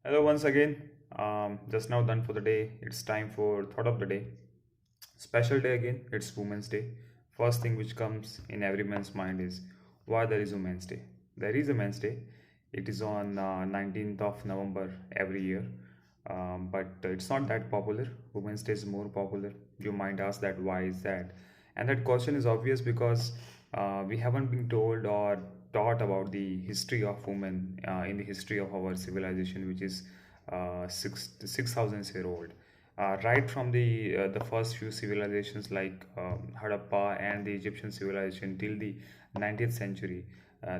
Hello once again. Just now done for the day. It's time for thought of the day. Special day again. It's Women's Day. First thing which comes in every man's mind is why there is Women's Day. There is a Men's Day. It is on 19th of November every year. But it's not that popular. Women's Day is more popular. You might ask that why is that? And that question is obvious because we haven't been told or taught about the history of women in the history of our civilization, which is 6,000 year old. Right from the first few civilizations like Harappa and the Egyptian civilization till the 19th century,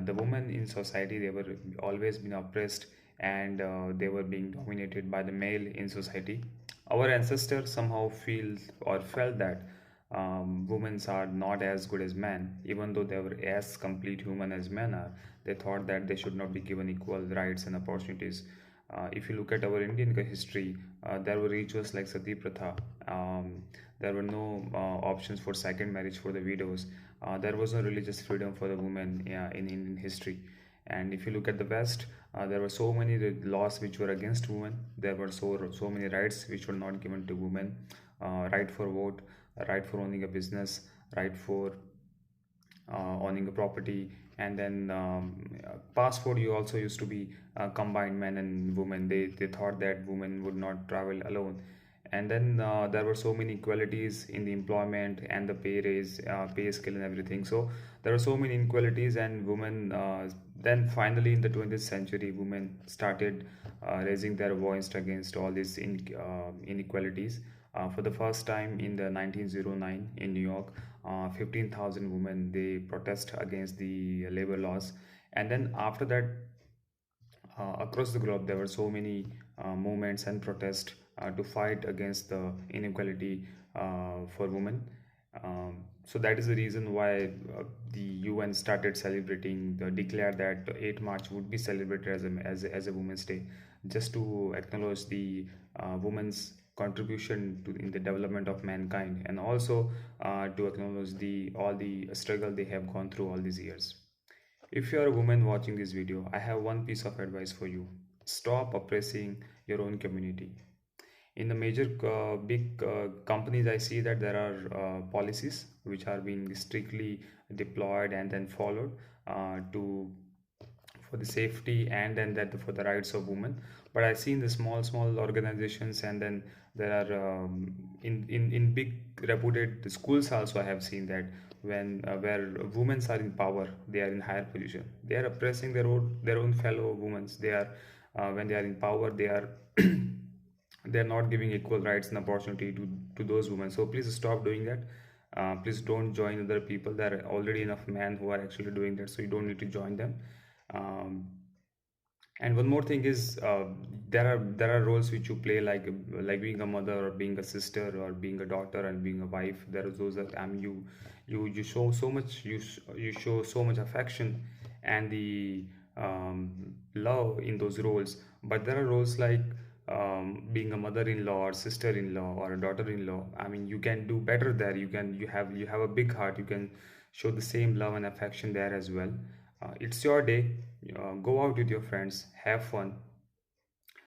the women in society they were always been oppressed and they were being dominated by the male in society. Our ancestors somehow feel or felt that women are not as good as men, even though they were as complete human as men are. They thought that they should not be given equal rights and opportunities. If you look at our Indian history, there were rituals like Sati Pratha. There were no options for second marriage for the widows. There was no religious freedom for the women in Indian history. And if you look at the West, there were so many laws which were against women. There were so many rights which were not given to women. Right for vote, right for owning a business, right for owning a property, and then passport you also used to be combined men and women. They thought that women would not travel alone, and then there were so many equalities in the employment and the pay raise, pay scale and everything. So there were so many inequalities, and women then finally in the 20th century women started raising their voice against all these inequalities. For the first time in the 1909 in New York, 15,000 women they protest against the labor laws, and then after that, across the globe there were so many movements and protests to fight against the inequality for women. So that is the reason why the UN started celebrating, declared that 8 March would be celebrated as a Women's Day, just to acknowledge the women's contribution to in the development of mankind, and also to acknowledge the all the struggle they have gone through all these years. If you are a woman watching this video, I have one piece of advice for you. Stop oppressing your own community. In the major big companies, I see that there are policies which are being strictly deployed and then followed to for the safety and then that for the rights of women. But I see in the small organizations, and then there are in big reputed schools also I have seen that when where women are in power, they are in higher position, they are oppressing their own fellow women. They are when they are in power, they are they are not giving equal rights and opportunity to those women. So please stop doing that. Please don't join other people. There are already enough men who are actually doing that, so you don't need to join them. um, and one more thing is there are roles which you play, like being a mother or being a sister or being a daughter and being a wife. There are those that you show so much, you show so much affection and the love in those roles. But there are roles like being a mother-in-law or sister-in-law or a daughter-in-law. I mean, you can do better there. You have a big heart. You can show the same love and affection there as well. It's your day. Go out with your friends, have fun,